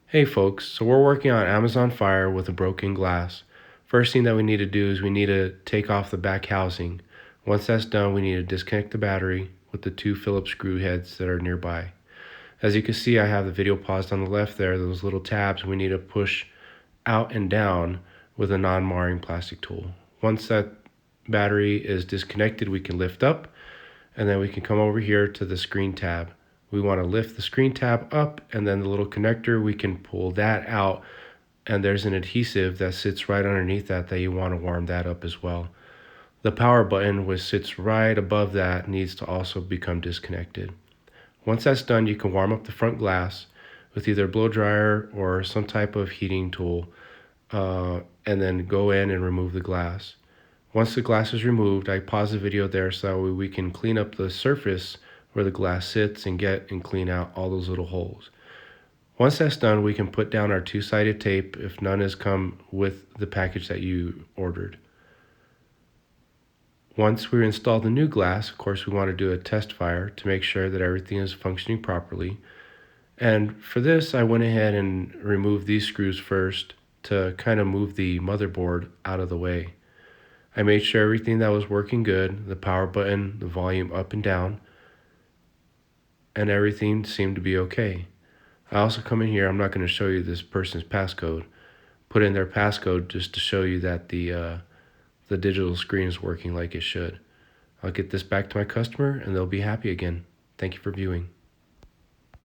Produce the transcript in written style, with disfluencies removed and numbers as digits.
Hey folks, so we're working on Amazon Fire with a broken glass. First thing that we need to do is we need to take off the back housing. Once that's done, we need to disconnect the battery with the two Phillips screw heads that are nearby. As you can see, I have the video paused on the left there, those little tabs we need to push out and down with a non-marring plastic tool. Once that battery is disconnected, we can lift up and then we can come over here to the screen tab. We want to lift the screen tab up, and then the little connector, we can pull that out, and there's an adhesive that sits right underneath that you want to warm that up as well. The power button, which sits right above that, needs to also become disconnected. Once that's done, you can warm up the front glass with either a blow dryer or some type of heating tool, and then go in and remove the glass. Once the glass is removed, I pause the video there so that way we can clean up the surface where the glass sits and get and clean out all those little holes. Once that's done, we can put down our two-sided tape if none has come with the package that you ordered. Once we install the new glass, of course, we want to do a test fire to make sure that everything is functioning properly. And for this, I went ahead and removed these screws first to kind of move the motherboard out of the way. I made sure everything that was working good, the power button, the volume up and down, and everything seemed to be okay. I also come in here, I'm not going to show you this person's passcode, put in their passcode just to show you that the digital screen is working like it should. I'll get this back to my customer and they'll be happy again. Thank you for viewing.